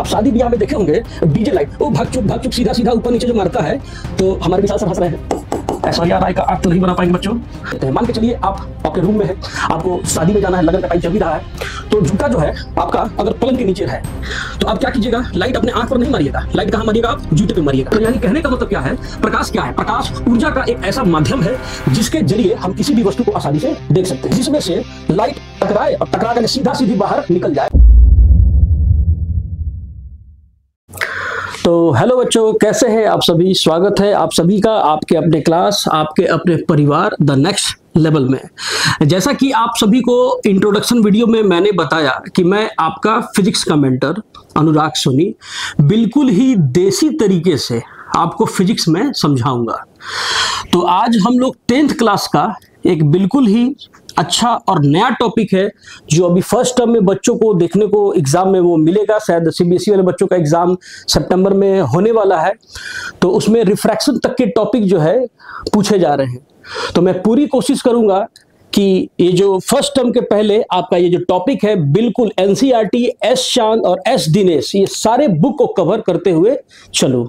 आप शादी ब्याह में देखे होंगे डीजे लाइट, वो भाग चुप सीधा सीधा ऊपर नीचे जो मारता है, तो हमारे विशाल सर हंस रहे हैं। ऐश्वर्या राय का आग तो नहीं बना पाएंगे बच्चों। मान के चलिए आप अपने रूम में है, आपको शादी में जाना है, लगन का टाइम चल भी रहा है, तो जूता जो है आपका अगर पलंग के नीचे है तो आप क्या कीजिएगा, लाइट अपने आंख पर नहीं मारिएगा, लाइट कहां मारिएगा, आप जूते पे मारिएगा। तो यानी कहने का मतलब क्या है, प्रकाश क्या है, प्रकाश ऊर्जा का एक ऐसा माध्यम है जिसके जरिए हम किसी भी वस्तु को आसानी से देख सकते हैं, जिसमें से लाइट टकराए और टकरा कर सीधा सीधी बाहर निकल जाए। तो हेलो बच्चों, कैसे हैं आप सभी। स्वागत है आप सभी का आपके अपने क्लास, आपके अपने परिवार द नेक्स्ट लेवल में। जैसा कि आप सभी को इंट्रोडक्शन वीडियो में मैंने बताया कि मैं आपका फिजिक्स का मेंटर अनुराग सोनी बिल्कुल ही देसी तरीके से आपको फिजिक्स में समझाऊंगा। तो आज हम लोग 10th क्लास का एक बिल्कुल ही अच्छा और नया टॉपिक है जो अभी फर्स्ट टर्म में बच्चों को देखने को एग्जाम में वो मिलेगा। शायद सीबीएसई वाले बच्चों का एग्जाम सितंबर में होने वाला है, तो उसमें रिफ्रैक्शन तक के टॉपिक जो है पूछे जा रहे हैं। तो मैं पूरी कोशिश करूंगा कि ये जो फर्स्ट टर्म के पहले आपका ये जो टॉपिक है बिल्कुल एनसीईआरटी, एस चांद और एस दिनेश, ये सारे बुक को कवर करते हुए चलो।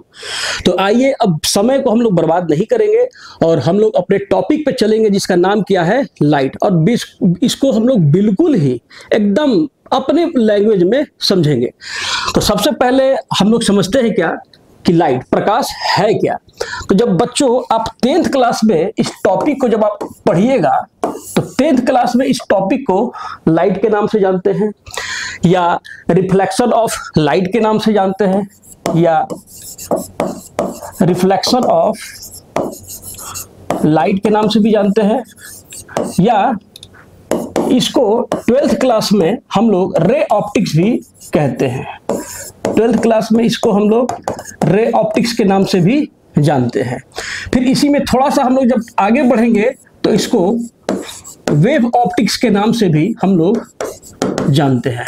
तो आइए अब समय को हम लोग बर्बाद नहीं करेंगे और हम लोग अपने टॉपिक पे चलेंगे जिसका नाम क्या है, लाइट। और इसको हम लोग बिल्कुल ही एकदम अपने लैंग्वेज में समझेंगे। तो सबसे पहले हम लोग समझते हैं क्या कि लाइट, प्रकाश है क्या। तो जब बच्चों आप 10th क्लास में इस टॉपिक को जब आप पढ़िएगा तो 10th क्लास में इस टॉपिक को लाइट के नाम से जानते हैं, या रिफ्लेक्शन ऑफ लाइट के नाम से जानते हैं, या रिफ्लेक्शन ऑफ लाइट के नाम से भी जानते हैं, या इसको 12th क्लास में हम लोग रे ऑप्टिक्स भी कहते हैं। 12th क्लास में इसको हम लोग रे ऑप्टिक्स के नाम से भी जानते हैं। फिर इसी में थोड़ा सा हम लोग जब आगे बढ़ेंगे तो इसको वेव ऑप्टिक्स के नाम से भी हम लोग जानते हैं।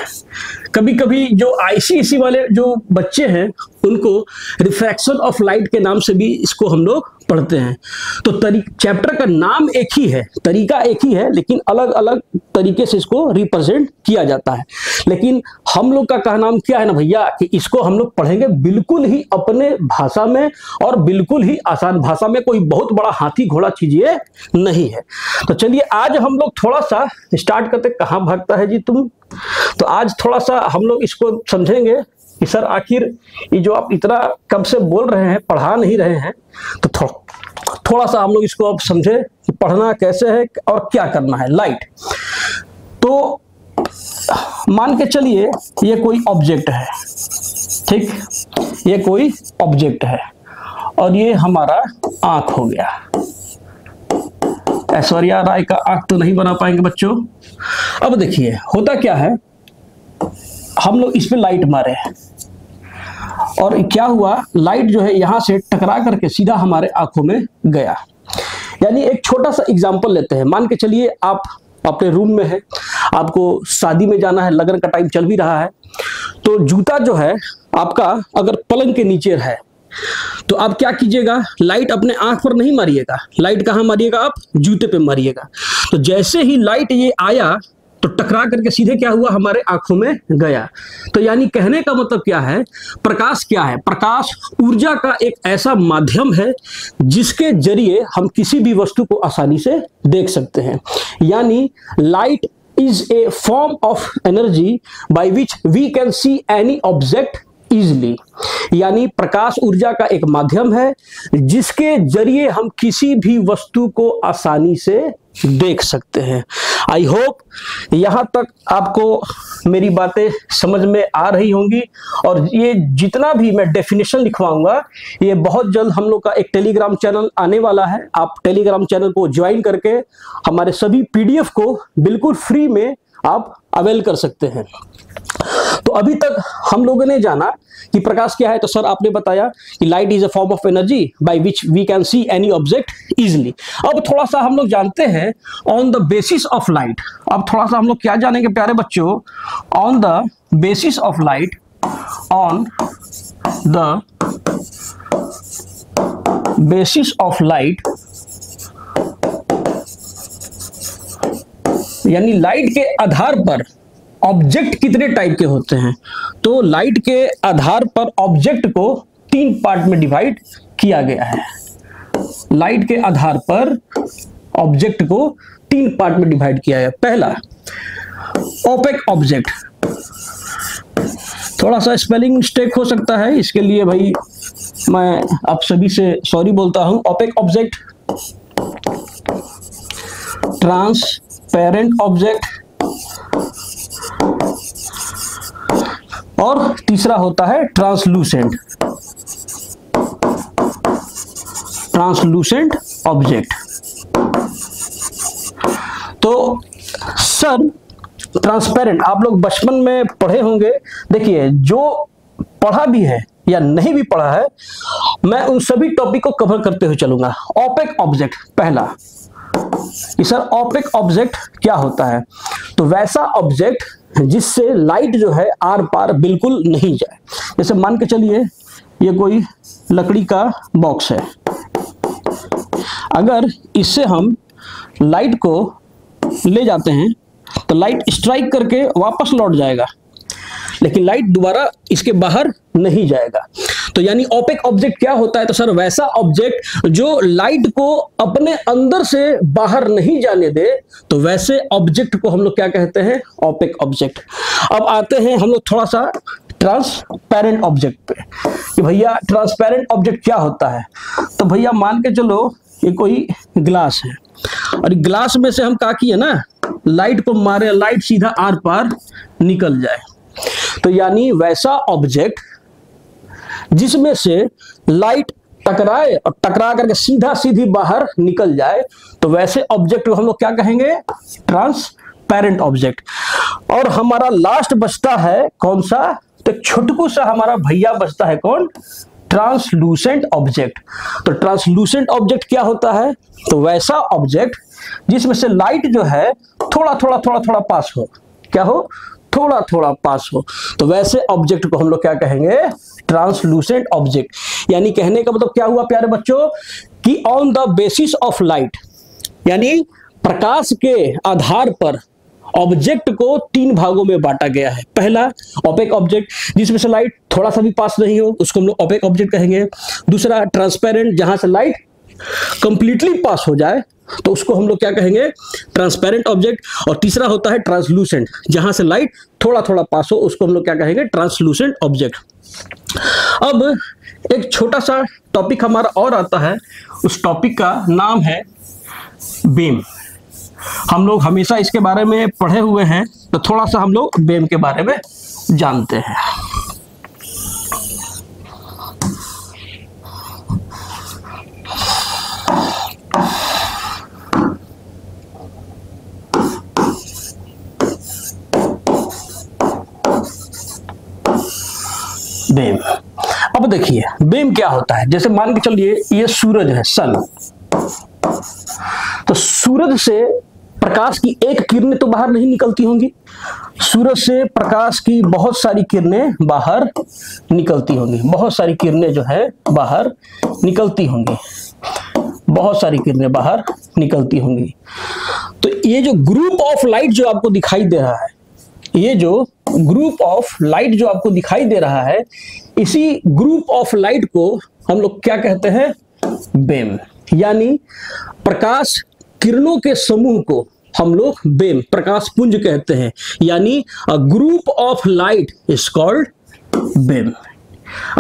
कभी कभी जो आईसीएसई वाले जो बच्चे हैं उनको रिफ्रैक्शन ऑफ लाइट के नाम से भी इसको हम लोग पढ़ते हैं। तो चैप्टर का नाम एक ही है, तरीका एक ही है, लेकिन अलग अलग तरीके से इसको रिप्रेजेंट किया जाता है। लेकिन हम लोग का कहना क्या है ना भैया, कि इसको हम लोग पढ़ेंगे बिल्कुल ही अपने भाषा में और बिल्कुल ही आसान भाषा में, कोई बहुत बड़ा हाथी घोड़ा चीज ये नहीं है। तो चलिए आज हम लोग थोड़ा सा स्टार्ट करते। कहाँ भागता है जी तुम। तो आज थोड़ा सा हम लोग इसको समझेंगे कि सर आखिर ये जो आप इतना कब से बोल रहे हैं, पढ़ा नहीं रहे हैं, तो थोड़ा सा हम लोग इसको अब समझे कि पढ़ना कैसे है और क्या करना है। लाइट, तो मान के चलिए ये कोई ऑब्जेक्ट है, ठीक, ये कोई ऑब्जेक्ट है और ये हमारा आंख हो गया। ऐश्वर्या राय का आंख तो नहीं बना पाएंगे बच्चों। अब देखिए होता क्या है, हम लोग इस पे लाइट मारे और क्या हुआ, लाइट जो है यहां से टकरा करके सीधा हमारे आंखों में गया। यानी एक छोटा सा एग्जांपल लेते हैं। मान के चलिए आप अपने रूम में है, आपको शादी में जाना है, लगन का टाइम चल भी रहा है, तो जूता जो है आपका अगर पलंग के नीचे है तो आप क्या कीजिएगा, लाइट अपने आंख पर नहीं मारिएगा, लाइट कहां मारिएगा, आप जूते पे मारिएगा। तो जैसे ही लाइट ये आया तो टकरा करके सीधे क्या हुआ, हमारे आंखों में गया। तो यानी कहने का मतलब क्या है, प्रकाश क्या है, प्रकाश ऊर्जा का एक ऐसा माध्यम है जिसके जरिए हम किसी भी वस्तु को आसानी से देख सकते हैं। यानी light is a form of energy by which we can see any object easily. यानी प्रकाश ऊर्जा का एक माध्यम है जिसके जरिए हम किसी भी वस्तु को आसानी से देख सकते हैं। आई होप यहां तक आपको मेरी बातें समझ में आ रही होंगी। और ये जितना भी मैं डेफिनेशन लिखवाऊंगा, ये बहुत जल्द हम लोग का एक टेलीग्राम चैनल आने वाला है। आप टेलीग्राम चैनल को ज्वाइन करके हमारे सभी पीडीएफ को बिल्कुल फ्री में आप अवेल कर सकते हैं। तो अभी तक हम लोगों ने जाना कि प्रकाश क्या है। तो सर आपने बताया कि light is a form of energy by which we can see any object easily. अब थोड़ा सा हम लोग जानते हैं on the basis of light. अब थोड़ा सा हम लोग क्या जानेंगे प्यारे बच्चों, on the basis of light, on the basis of light, यानी लाइट के आधार पर ऑब्जेक्ट कितने टाइप के होते हैं। तो लाइट के आधार पर ऑब्जेक्ट को 3 पार्ट में डिवाइड किया गया है। लाइट के आधार पर ऑब्जेक्ट को 3 पार्ट में डिवाइड किया है। पहला ओपेक ऑब्जेक्ट, थोड़ा सा स्पेलिंग मिस्टेक हो सकता है, इसके लिए भाई मैं आप सभी से सॉरी बोलता हूं। ओपेक ऑब्जेक्ट, ट्रांसपेरेंट ऑब्जेक्ट, और तीसरा होता है ट्रांसलूसेंट। Translucent object. तो सर ट्रांसपेरेंट आप लोग बचपन में पढ़े होंगे। देखिए, जो पढ़ा भी है या नहीं भी पढ़ा है, मैं उन सभी टॉपिक को कवर करते हुए चलूंगा। ओपेक ऑब्जेक्ट, पहला कि सर ओपेक ऑब्जेक्ट क्या होता है? तो वैसा ऑब्जेक्ट जिससे लाइट जो है आर पार बिल्कुल नहीं जाए। जैसे मान के चलिए ये कोई लकड़ी का बॉक्स है, अगर इससे हम लाइट को ले जाते हैं तो लाइट स्ट्राइक करके वापस लौट जाएगा, लेकिन लाइट दोबारा इसके बाहर नहीं जाएगा। तो यानी ओपेक ऑब्जेक्ट क्या होता है? तो सर वैसा ऑब्जेक्ट जो लाइट को अपने अंदर से बाहर नहीं जाने दे, तो वैसे ऑब्जेक्ट को हम लोग क्या कहते हैं? Opaque object. अब आते हैं हम लोग थोड़ा सा ट्रांसपेरेंट ऑब्जेक्ट पे कि भैया ट्रांसपेरेंट ऑब्जेक्ट क्या होता है। तो भैया मान के चलो ये कोई ग्लास है और ग्लास में से हम क्या किए ना, लाइट को मारे, लाइट सीधा आर पार निकल जाए। तो यानी वैसा ऑब्जेक्ट जिसमें से लाइट टकराए और टकरा करके सीधा सीधी बाहर निकल जाए, तो वैसे ऑब्जेक्ट को हम लोग क्या कहेंगे? Transparent object. और हमारा लास्ट बचता है कौन सा? तो छोटकू सा हमारा भैया बचता है कौन? Translucent object. तो ट्रांसलूसेंट ऑब्जेक्ट क्या होता है? तो वैसा ऑब्जेक्ट जिसमें से लाइट जो है थोड़ा थोड़ा पास हो। क्या हो? थोड़ा थोड़ा पास हो। तो वैसे ऑब्जेक्ट को हम लोग क्या कहेंगे? Translucent object. यानी कहने का मतलब क्या हुआ प्यारे बच्चों कि on the basis of light, यानी प्रकाश के आधार पर ऑब्जेक्ट को 3 भागों में बांटा गया है। पहला ओपेक ऑब्जेक्ट जिसमें से लाइट थोड़ा सा भी पास नहीं हो, उसको हम लोग ओपेक ऑब्जेक्ट कहेंगे। दूसरा ट्रांसपेरेंट, जहां से लाइट कंप्लीटली पास हो जाए, तो उसको हम लोग क्या कहेंगे? Transparent object. और तीसरा होता है ट्रांसलूसेंट, जहां से लाइट थोड़ा थोड़ा पास हो, उसको हम लोग क्या कहेंगे? Translucent object. अब एक छोटा सा टॉपिक हमारा और आता है, उस टॉपिक का नाम है बीम। हम लोग हमेशा इसके बारे में पढ़े हुए हैं, तो थोड़ा सा हम लोग बीम के बारे में जानते हैं। बीम, अब देखिए बीम क्या होता है। जैसे मान के चलिए ये सूरज है, सन। तो सूरज से प्रकाश की एक किरणें तो बाहर नहीं निकलती होंगी, सूरज से प्रकाश की बहुत सारी किरणें बाहर निकलती होंगी। बहुत सारी किरणें जो है बाहर निकलती होंगी, बहुत सारी किरणें बाहर निकलती होंगी। तो ये जो ग्रुप ऑफ लाइट जो आपको दिखाई दे रहा है, ये जो ग्रुप ऑफ लाइट जो आपको दिखाई दे रहा है, इसी ग्रुप ऑफ लाइट को हम लोग क्या कहते हैं? बीम। यानी प्रकाश किरणों के समूह को हम लोग बीम, प्रकाश पुंज कहते हैं। यानी a group of light is called beam.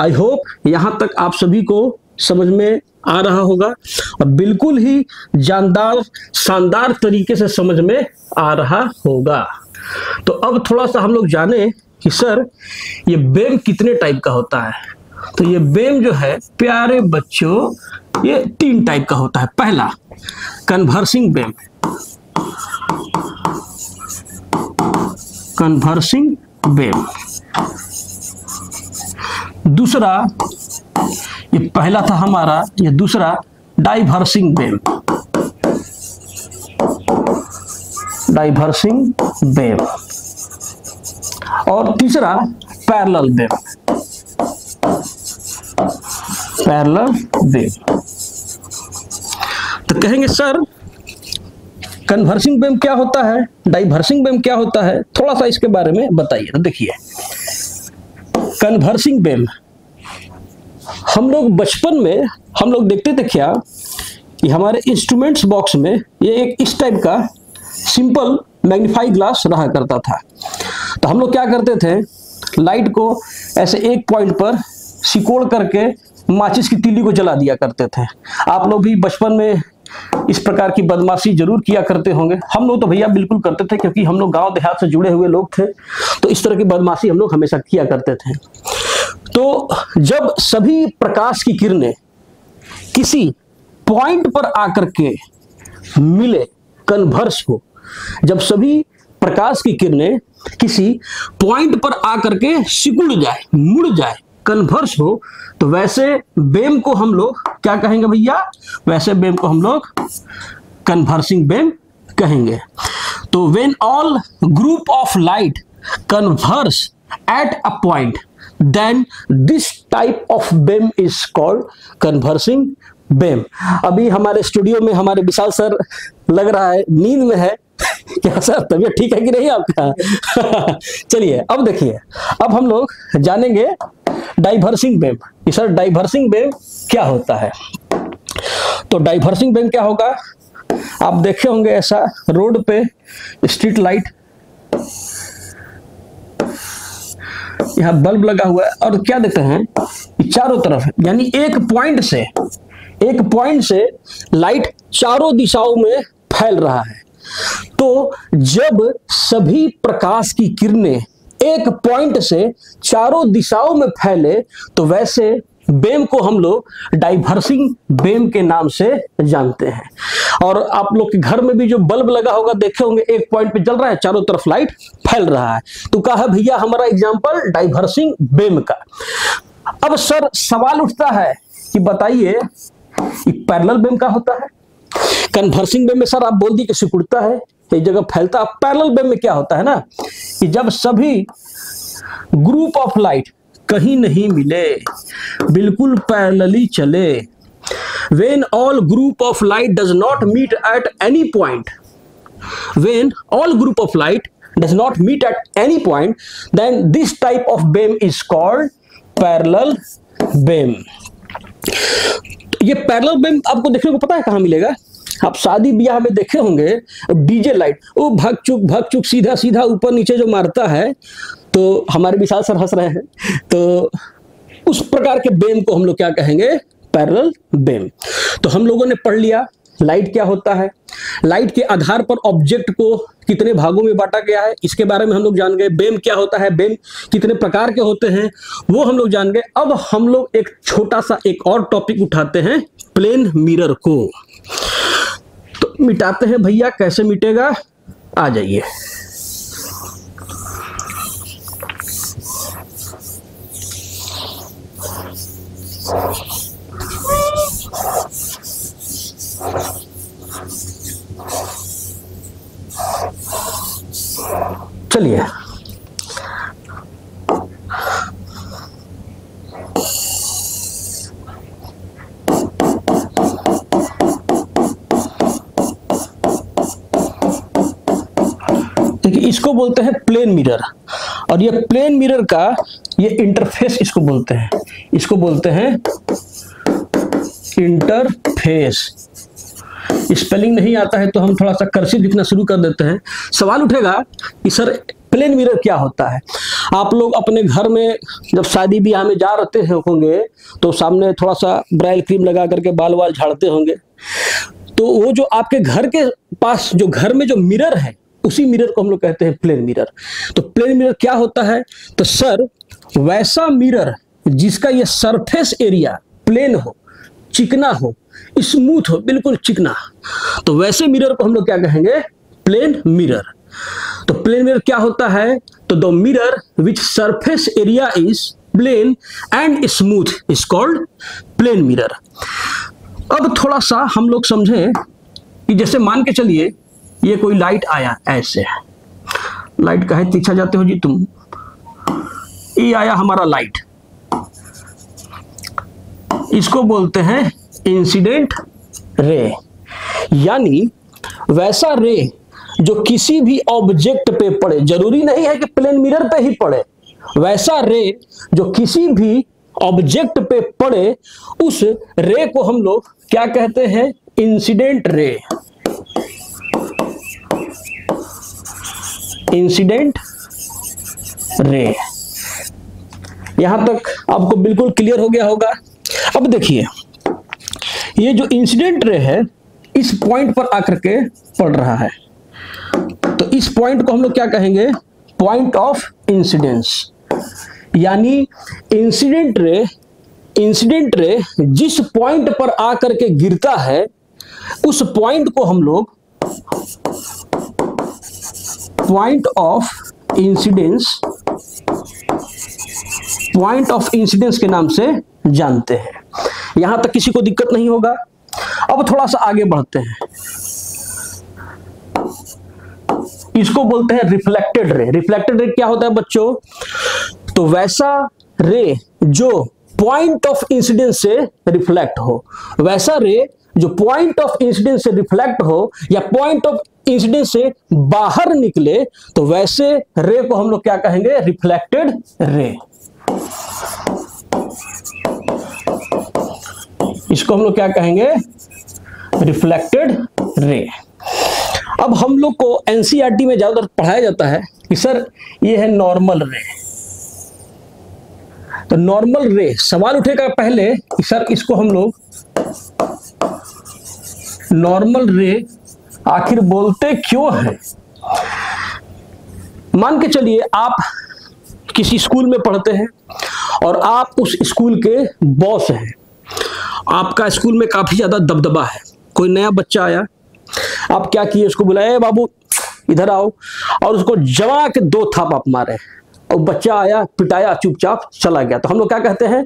I hope यहां तक आप सभी को समझ में आ रहा होगा और बिल्कुल ही जानदार शानदार तरीके से समझ में आ रहा होगा। तो अब थोड़ा सा हम लोग जाने कि सर ये बीम कितने टाइप का होता है। तो ये बीम जो है प्यारे बच्चों, ये 3 टाइप का होता है। पहला कन्वर्सिंग बीम, कन्वर्सिंग बीम। दूसरा, ये पहला था हमारा, ये दूसरा डाइवर्सिंग बीम, डाइवर्सिंग बीम। और तीसरा पैरेलल बीम, पैरेलल बीम। तो कहेंगे सर कन्वर्सिंग बीम क्या होता है, डाइवर्सिंग बीम क्या होता है, थोड़ा सा इसके बारे में बताइए। तो देखिए कन्वर्सिंग बीम। हम लोग बचपन में हम लोग देखते थे क्या कि हमारे इंस्ट्रूमेंट्स बॉक्स में ये एक इस टाइप का सिंपल मैग्नीफाई ग्लास रहा करता था। तो हम लोग क्या करते थे, लाइट को ऐसे एक पॉइंट पर सिकोड़ करके माचिस की तीली को जला दिया करते थे। आप लोग भी बचपन में इस प्रकार की बदमाशी जरूर किया करते होंगे। हम लोग तो भैया बिल्कुल करते थे, क्योंकि हम लोग गांव देहात से जुड़े हुए लोग थे, तो इस तरह की बदमाशी हम लोग हमेशा किया करते थे। तो जब सभी प्रकाश की किरणें किसी पॉइंट पर आकर के मिले, कन्वर्स हो, जब सभी प्रकाश की किरणें किसी पॉइंट पर आकर के सिकुड़ जाए, मुड़ जाए, कन्वर्स हो, तो वैसे बीम को हम लोग क्या कहेंगे भैया? वैसे बीम को हम लोग कन्वर्सिंग बीम कहेंगे। तो when all group of light converge at a point, then this type of beam is called converging beam. अभी हमारे स्टूडियो में हमारे विशाल सर लग रहा है नींद में है। क्या सर, तबीयत ठीक है कि नहीं आपका? चलिए अब देखिए, अब हम लोग जानेंगे डाइवर्सिंग बीम। सर डाइवर्सिंग बीम क्या होता है? तो डाइवर्सिंग बीम क्या होगा, आप देखे होंगे ऐसा रोड पे स्ट्रीट लाइट, यहाँ बल्ब लगा हुआ है, और क्या देखते हैं चारों तरफ, यानी एक पॉइंट से लाइट चारों दिशाओं में फैल रहा है। तो जब सभी प्रकाश की किरणें एक पॉइंट से चारों दिशाओं में फैले, तो वैसे बीम को हम लोग डाइवर्सिंग बीम के नाम से जानते हैं। और आप लोग के घर में भी जो बल्ब लगा होगा देखे होंगे, एक पॉइंट पे जल रहा है, चारों तरफ लाइट फैल रहा है, तो कहा है भैया हमारा एग्जांपल डाइवर्सिंग बीम का। अब सर सवाल उठता है कि बताइए पैरेलल बीम का होता है? कन्वर्सिंग बीम में सर आप बोल दी कि सिकुड़ता है, एक जगह फैलता है। पैरेलल बीम में क्या होता है ना, कि जब सभी ग्रुप ऑफ लाइट कहीं नहीं मिले, बिल्कुल पैरेलली चले, when all group of light does not meet at any point, when all group of light does not meet at any point, then this type of beam is called parallel beam। ये parallel beam आपको देखने को पता है कहां मिलेगा? आप शादी ब्याह में देखे होंगे डीजे लाइट, वो भग चुक सीधा सीधा ऊपर नीचे जो मारता है, तो हमारे विशाल सर हंस रहे हैं, तो उस प्रकार के बीम को हम लोग क्या कहेंगे? Parallel beam. तो हम लोगों ने पढ़ लिया लाइट क्या होता है, लाइट के आधार पर ऑब्जेक्ट को कितने भागों में बांटा गया है इसके बारे में हम लोग जान गए। बीम क्या होता है, बीम कितने प्रकार के होते हैं वो हम लोग जान गए। अब हम लोग एक छोटा सा एक और टॉपिक उठाते हैं, प्लेन मिरर को। तो मिटाते हैं भैया, कैसे मिटेगा, आ जाइए। चलिए देखिए, इसको बोलते हैं प्लेन मिरर, और ये प्लेन मिरर का ये इंटरफेस इसको बोलते हैं, इसको बोलते हैं इंटरफेस। स्पेलिंग नहीं आता है तो हम थोड़ा सा कर्सिव लिखना शुरू कर देते हैं। सवाल उठेगा कि सर प्लेन मिरर क्या होता है? आप लोग अपने घर में जब शादी ब्याह में जा रहे होंगे तो सामने थोड़ा सा ब्राइल क्रीम लगा करके बाल वाल झाड़ते होंगे, तो वो जो आपके घर के पास जो घर में जो मिरर है, उसी मिरर को हम लोग कहते हैं प्लेन मिरर। तो प्लेन मिरर क्या होता है? तो सर वैसा मिरर जिसका ये सरफेस एरिया प्लेन हो, चिकना हो, स्मूथ हो, बिल्कुल चिकना, तो वैसे मिरर को हम लोग क्या कहेंगे? Plane mirror. तो प्लेन मिरर क्या होता है? तो the mirror which surface area is plane and smooth is called plane mirror. अब थोड़ा सा हम लोग समझें कि जैसे मान के चलिए ये कोई लाइट आया, ऐसे लाइट का है, पीछे जाते हो जी तुम, ये आया हमारा लाइट, इसको बोलते हैं इंसिडेंट रे, यानी वैसा रे जो किसी भी ऑब्जेक्ट पे पड़े, जरूरी नहीं है कि प्लेन मिरर पे ही पड़े, वैसा रे जो किसी भी ऑब्जेक्ट पे पड़े, उस रे को हम लोग क्या कहते हैं? Incident ray. Incident ray. यहां तक आपको बिल्कुल क्लियर हो गया होगा। अब देखिए, ये जो इंसिडेंट रे है इस पॉइंट पर आकर के पड़ रहा है, तो इस पॉइंट को हम लोग क्या कहेंगे? Point of incidence. यानी इंसिडेंट रे जिस पॉइंट पर आकर के गिरता है, उस पॉइंट को हम लोग पॉइंट ऑफ इंसिडेंस के नाम से जानते हैं। यहां तक किसी को दिक्कत नहीं होगा। अब थोड़ा सा आगे बढ़ते हैं, इसको बोलते हैं रिफ्लेक्टेड रे। रिफ्लेक्टेड रे क्या होता है बच्चों? तो वैसा रे जो पॉइंट ऑफ इंसिडेंस से रिफ्लेक्ट हो, वैसा रे जो पॉइंट ऑफ इंसिडेंस से रिफ्लेक्ट हो या पॉइंट ऑफ इंसिडेंस से बाहर निकले, तो वैसे रे को हम लोग क्या कहेंगे? Reflected ray. इसको हम लोग क्या कहेंगे? Reflected ray. अब हम लोग को एनसीईआरटी में ज्यादातर पढ़ाया जाता है कि सर ये है नॉर्मल रे। तो नॉर्मल रे सवाल उठेगा पहले कि सर इसको हम लोग नॉर्मल रे आखिर बोलते क्यों हैं? मान के चलिए आप किसी स्कूल में पढ़ते हैं और आप उस स्कूल के बॉस हैं। आपका स्कूल में काफी ज्यादा दबदबा है। कोई नया बच्चा आया, आप क्या किए? उसको बुलाए, बाबू इधर आओ, और उसको जमा के 2 थाप आप मारे, और बच्चा आया, पिटाया, चुपचाप चला गया। तो हम लोग क्या कहते हैं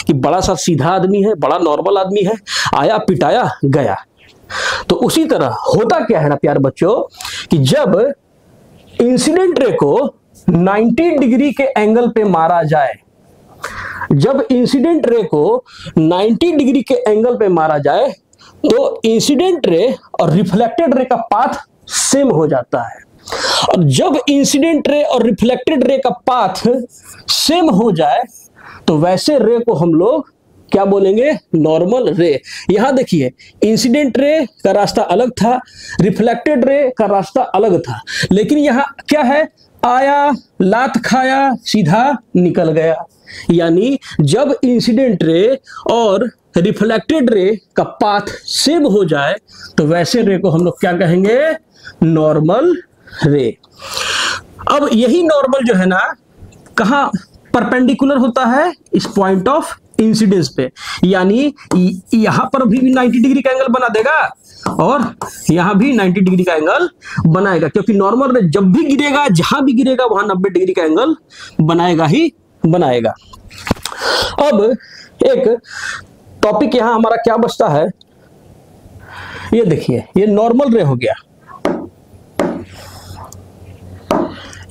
कि बड़ा सा सीधा आदमी है, बड़ा नॉर्मल आदमी है, आया, पिटाया, गया। तो उसी तरह होता क्या है ना प्यारे बच्चों, कि जब इंसिडेंट रे को 90 डिग्री के एंगल पे मारा जाए, जब इंसिडेंट रे को 90 डिग्री के एंगल पे मारा जाए, तो इंसिडेंट रे और रिफ्लेक्टेड रे का पाथ सेम हो जाता है। और जब इंसिडेंट रे और रिफ्लेक्टेड रे का पाथ सेम हो जाए, तो वैसे रे को हम लोग क्या बोलेंगे? नॉर्मल रे। यहां देखिए, इंसिडेंट रे का रास्ता अलग था, रिफ्लेक्टेड रे का रास्ता अलग था, लेकिन यहां क्या है? आया, लात खाया, सीधा निकल गया। यानी जब इंसिडेंट रे और रिफ्लेक्टेड रे का पाथ सेम हो जाए, तो वैसे रे को हम लोग क्या कहेंगे? नॉर्मल रे। अब यही नॉर्मल जो है ना, कहां परपेंडिकुलर होता है? इस पॉइंट ऑफ इंसिडेंस पे। यानी यहां पर भी 90 डिग्री का एंगल बना देगा और यहां भी 90 डिग्री का एंगल बनाएगा, क्योंकि नॉर्मल रे जब भी गिरेगा, जहां भी गिरेगा, वहां 90 डिग्री का एंगल बनाएगा ही बनाएगा। अब एक टॉपिक यहां हमारा क्या बचता है? ये देखिए, ये नॉर्मल रे हो गया,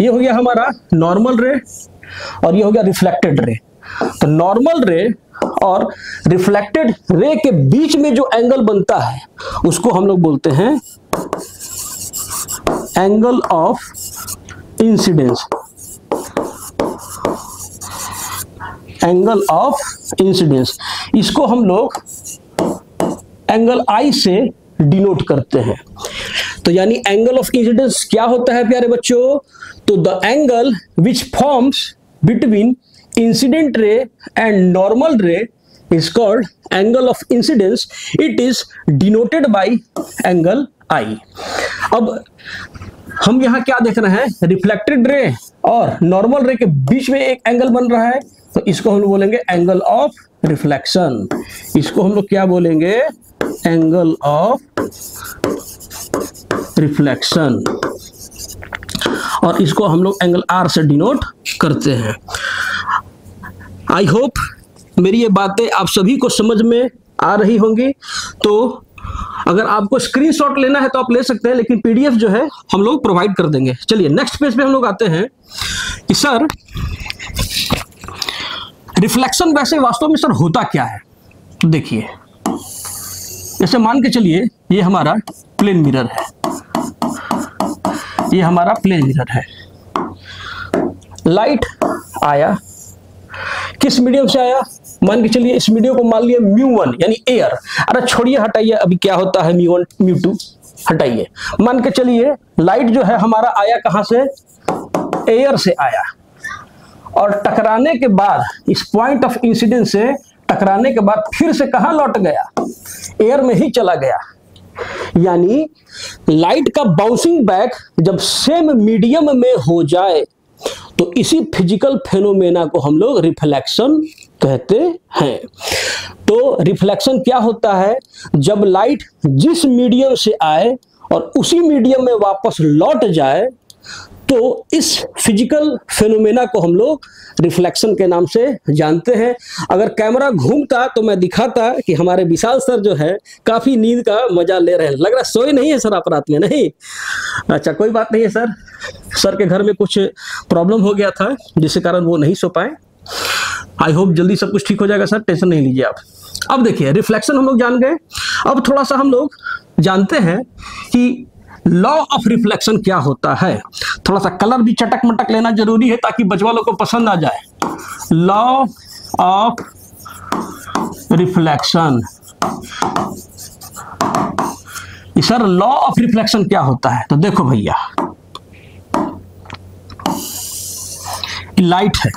ये हो गया हमारा नॉर्मल रे, और ये हो गया रिफ्लेक्टेड रे। तो नॉर्मल रे और रिफ्लेक्टेड रे के बीच में जो एंगल बनता है, उसको हम लोग बोलते हैं angle of incidence. Angle of incidence, इसको हम लोग एंगल आई से डिनोट करते हैं। तो यानी एंगल ऑफ इंसिडेंस क्या होता है प्यारे बच्चों? तो the angle which forms between incident ray and normal रे is called angle of incidence. It is denoted by angle I. अब हम यहां क्या देख रहे हैं? रिफ्लेक्टेड रे और नॉर्मल रे के बीच में एक एंगल बन रहा है, तो इसको हम लोग बोलेंगे एंगल ऑफ रिफ्लेक्शन। इसको हम लोग क्या बोलेंगे? Angle of reflection. और इसको हम लोग एंगल R से डिनोट करते हैं। आई होप मेरी ये बातें आप सभी को समझ में आ रही होंगी। तो अगर आपको स्क्रीनशॉट लेना है तो आप ले सकते हैं, लेकिन पीडीएफ जो है हम लोग प्रोवाइड कर देंगे। चलिए नेक्स्ट पेज पे हम लोग आते हैं कि सर रिफ्लेक्शन वैसे वास्तव में सर होता क्या है? तो देखिए, जैसे मान के चलिए ये हमारा प्लेन मिरर है, ये हमारा प्लेन मिरर है। लाइट आया, किस मीडियम से आया, मान के चलिए इस मीडियम को मान लिया μ1 यानी एयर। अरे छोड़िए, हटाइए, अभी क्या होता है μ1 μ2, हटाइए। मान के चलिए लाइट जो है हमारा आया कहां से, एयर से आया, और टकराने के बाद इस पॉइंट ऑफ इंसिडेंस से टकराने के बाद फिर से कहां लौट गया, एयर में ही चला गया। यानी लाइट का बाउंसिंग बैक जब सेम मीडियम में हो जाए तो इसी फिजिकल फेनोमेना को हम लोग रिफ्लेक्शन कहते हैं। तो रिफ्लेक्शन क्या होता है, जब लाइट जिस मीडियम से आए और उसी मीडियम में वापस लौट जाए, तो इस फिजिकल फेनोमेना को हम लोग रिफ्लेक्शन के नाम से जानते हैं। अगर कैमरा घूमता तो मैं दिखाता कि हमारे विशाल सर जो है काफी नींद का मजा ले रहे हैं। लग रहा सोए नहीं है सर आप रात में? नहीं, अच्छा कोई बात नहीं है सर, सर के घर में कुछ प्रॉब्लम हो गया था जिसके कारण वो नहीं सो पाए। आई होप जल्दी सब कुछ ठीक हो जाएगा सर, टेंशन नहीं लीजिए आप। अब देखिए रिफ्लेक्शन हम लोग जान गए, अब थोड़ा सा हम लोग जानते हैं कि लॉ ऑफ रिफ्लेक्शन क्या होता है। थोड़ा सा कलर भी चटक मटक लेना जरूरी है ताकि बच्चा लोग को पसंद आ जाए। Law of reflection, sir law of reflection क्या होता है? तो देखो भैया, लाइट है,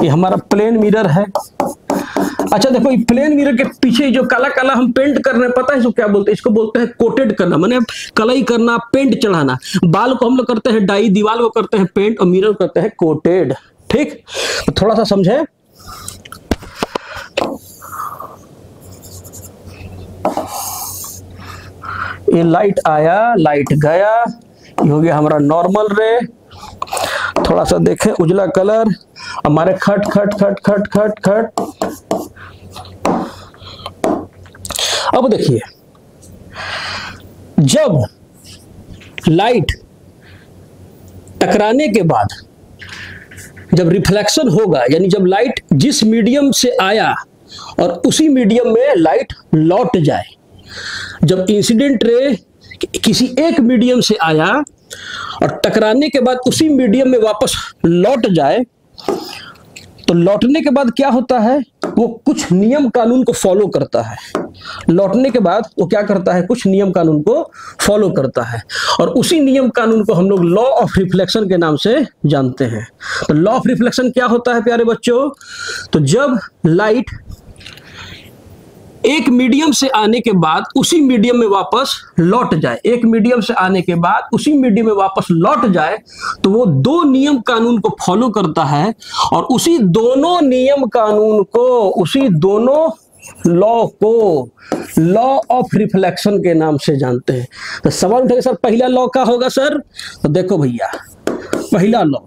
ये हमारा प्लेन मिरर है। अच्छा देखो, ये प्लेन मिरर के पीछे जो काला काला हम पेंट कर रहे हैं, पता है इसको क्या बोलते हैं? इसको बोलते हैं कोटेड करना, माने कलई करना, पेंट चढ़ाना। बाल को हम लोग करते हैं डाई, दीवार को करते हैं पेंट, और मिरर करते हैं कोटेड। ठीक, तो थोड़ा सा समझे। ये लाइट आया, लाइट गया, ये हो गया हमारा नॉर्मल रे। थोड़ा सा देखें, उजला कलर, हमारे खट खट खट खट खट खट। अब देखिए, जब लाइट टकराने के बाद जब रिफ्लेक्शन होगा, यानी जब लाइट जिस मीडियम से आया और उसी मीडियम में लाइट लौट जाए, जब इंसिडेंट रे किसी एक मीडियम से आया और टकराने के बाद उसी मीडियम में वापस लौट जाए, तो लौटने के बाद क्या होता है, वो कुछ नियम कानून को फॉलो करता है। लौटने के बाद वो क्या करता है, कुछ नियम कानून को फॉलो करता है, और उसी नियम कानून को हम लोग लॉ ऑफ रिफ्लेक्शन के नाम से जानते हैं। तो लॉ ऑफ रिफ्लेक्शन क्या होता है प्यारे बच्चों? तो जब लाइट एक मीडियम से आने के बाद उसी मीडियम में वापस लौट जाए, एक मीडियम से आने के बाद उसी मीडियम में वापस लौट जाए, तो वो दो नियम कानून को फॉलो करता है, और उसी दोनों नियम कानून को, उसी दोनों लॉ को लॉ ऑफ रिफ्लेक्शन के नाम से जानते हैं। तो सवाल उठेगा सर पहला लॉ क्या होगा सर? तो देखो भैया, पहला लॉ,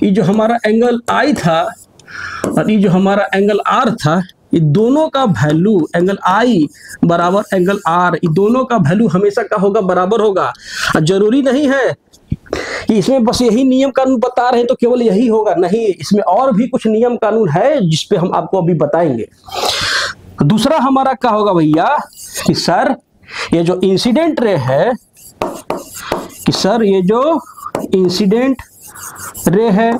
ये जो हमारा एंगल आई था और ये जो हमारा एंगल आर था, ये दोनों का वैल्यू, एंगल आई बराबर एंगल आर, ये दोनों का वैल्यू हमेशा का होगा, बराबर होगा। जरूरी नहीं है कि इसमें बस यही नियम कानून बता रहे हैं तो केवल यही होगा, नहीं, इसमें और भी कुछ नियम कानून है जिसपे हम आपको अभी बताएंगे। दूसरा हमारा क्या होगा भैया कि सर ये जो इंसिडेंट रे है, कि सर ये जो इंसिडेंट रे है,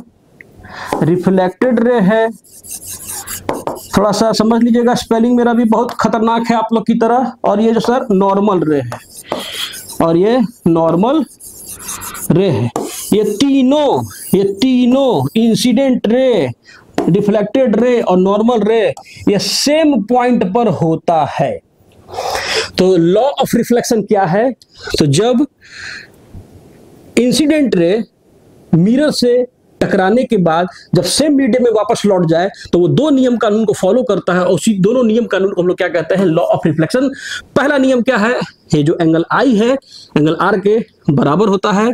रिफ्लेक्टेड रे है, थोड़ा सा समझ लीजिएगा, स्पेलिंग मेरा भी बहुत खतरनाक है आप लोग की तरह, और ये जो सर नॉर्मल रे है, और ये नॉर्मल रे है, ये तीनों इंसिडेंट रे, रिफ्लेक्टेड रे और नॉर्मल रे, ये सेम पॉइंट पर होता है। तो लॉ ऑफ रिफ्लेक्शन क्या है? तो जब इंसिडेंट रे मिरर से टकराने के बाद जब सेम मीडियम में वापस लौट जाए, तो वो दो नियम कानून को फॉलो करता है, और उसी दोनों नियम कानून को हम लोग क्या कहते हैं, लॉ ऑफ रिफ्लेक्शन। पहला नियम क्या है, ये जो एंगल आई है एंगल आर के बराबर होता है,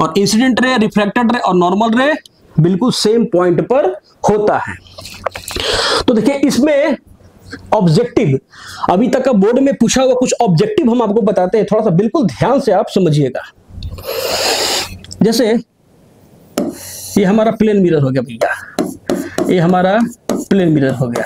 और इंसिडेंट रे, रिफ्लेक्टेड रे और नॉर्मल रे बिल्कुल सेम पॉइंट पर होता है। तो देखिए, इसमें ऑब्जेक्टिव, अभी तक का बोर्ड में पूछा हुआ कुछ ऑब्जेक्टिव हम आपको बताते हैं, थोड़ा सा बिल्कुल ध्यान से आप समझिएगा। जैसे ये हमारा प्लेन मिरर हो गया भैया, ये हमारा प्लेन मिरर हो गया।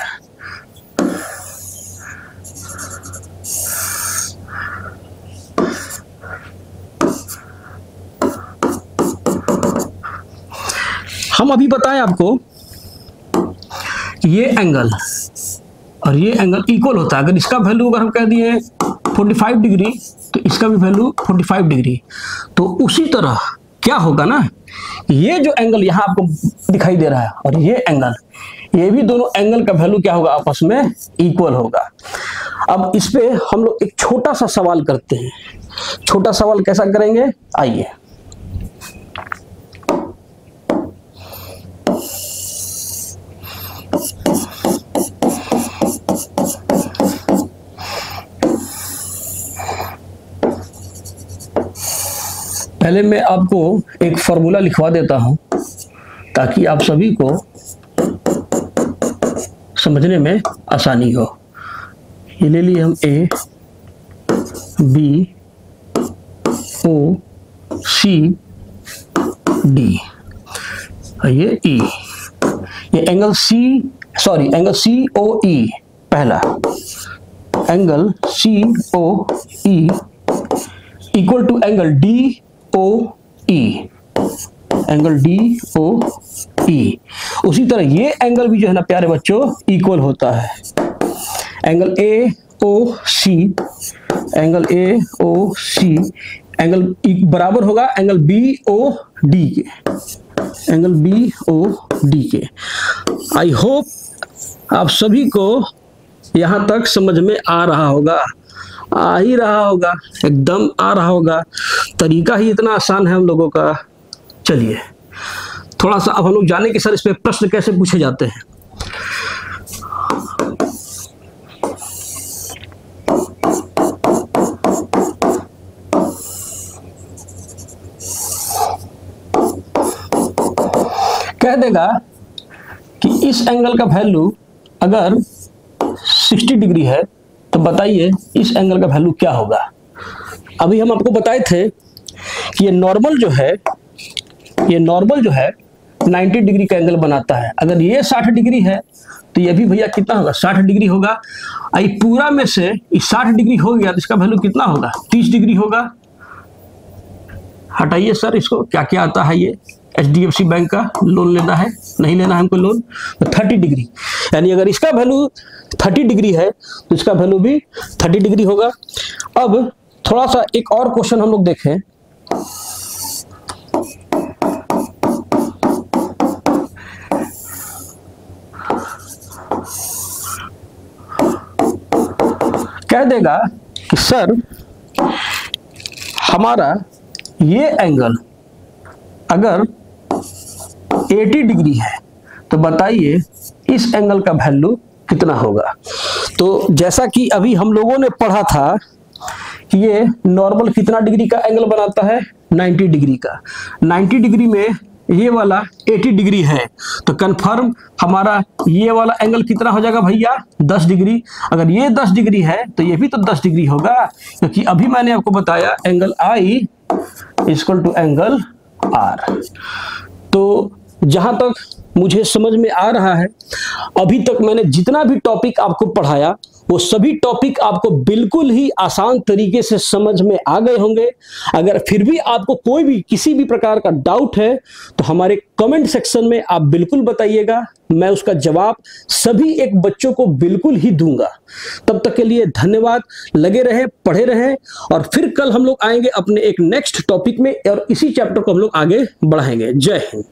हम अभी बताएं आपको, ये एंगल और ये एंगल इक्वल होता है। अगर इसका वैल्यू अगर हम कह दिए 45 डिग्री तो इसका भी वैल्यू 45 डिग्री। तो उसी तरह क्या होगा ना, ये जो एंगल यहां आपको दिखाई दे रहा है और ये एंगल, ये भी दोनों एंगल का वैल्यू क्या होगा, आपस में इक्वल होगा। अब इस पे हम लोग एक छोटा सा सवाल करते हैं। छोटा सवाल कैसा करेंगे, आइए। पहले मैं आपको एक फॉर्मूला लिखवा देता हूं ताकि आप सभी को समझने में आसानी हो। ये ले लिए हम A B O C D, ये E, ये एंगल एंगल COE, पहला angle COE equal to angle DOE, angle DOE। उसी तरह ये एंगल भी जो है ना प्यारे बच्चों इक्वल होता है। Angle AOC, angle AOC angle बराबर होगा एंगल BOD के, एंगल BOD के। आई होप आप सभी को यहां तक समझ में आ रहा होगा, आ ही रहा होगा, एकदम आ रहा होगा। तरीका ही इतना आसान है हम लोगों का। चलिए थोड़ा सा अब हम लोग जाने कि सर इस पे प्रश्न कैसे पूछे जाते हैं। कह देगा कि इस एंगल का वैल्यू अगर 60 डिग्री है तो बताइए इस एंगल का वैल्यू क्या होगा। अभी हम आपको बताए थे कि ये नॉर्मल जो है 90 डिग्री का एंगल बनाता है। अगर ये 60 डिग्री है तो ये भी भैया कितना होगा, 60 डिग्री होगा। आई पूरा में से 60 डिग्री हो गया तो इसका वैल्यू कितना होगा, 30 डिग्री होगा। हटाइए सर इसको, क्या क्या आता है ये, HDFC बैंक का लोन लेना है, नहीं लेना है हमको लोन, तो 30 डिग्री, यानी अगर इसका वैल्यू 30 डिग्री है तो इसका वैल्यू भी 30 डिग्री होगा। अब थोड़ा सा एक और क्वेश्चन हम लोग देखें। कह देगा कि सर हमारा ये एंगल अगर 80 डिग्री है तो बताइए इस एंगल का वैल्यू कितना होगा। तो जैसा कि अभी हम लोगों ने पढ़ा था कि ये नॉर्मल कितना डिग्री का एंगल बनाता है, 90 डिग्री का। 90 डिग्री में ये वाला 80 डिग्री है तो कंफर्म हमारा ये वाला एंगल कितना हो जाएगा भैया, 10 डिग्री। अगर ये 10 डिग्री है तो ये भी तो 10 डिग्री होगा, क्योंकि अभी मैंने आपको बताया angle I equal to angle R। तो जहां तक मुझे समझ में आ रहा है, अभी तक मैंने जितना भी टॉपिक आपको पढ़ाया वो सभी टॉपिक आपको बिल्कुल ही आसान तरीके से समझ में आ गए होंगे। अगर फिर भी आपको कोई भी किसी भी प्रकार का डाउट है तो हमारे कमेंट सेक्शन में आप बिल्कुल बताइएगा, मैं उसका जवाब सभी एक बच्चों को बिल्कुल ही दूंगा। तब तक के लिए धन्यवाद, लगे रहे, पढ़े रहे, और फिर कल हम लोग आएंगे अपने एक नेक्स्ट टॉपिक में और इसी चैप्टर को हम लोग आगे बढ़ाएंगे। जय हिंद।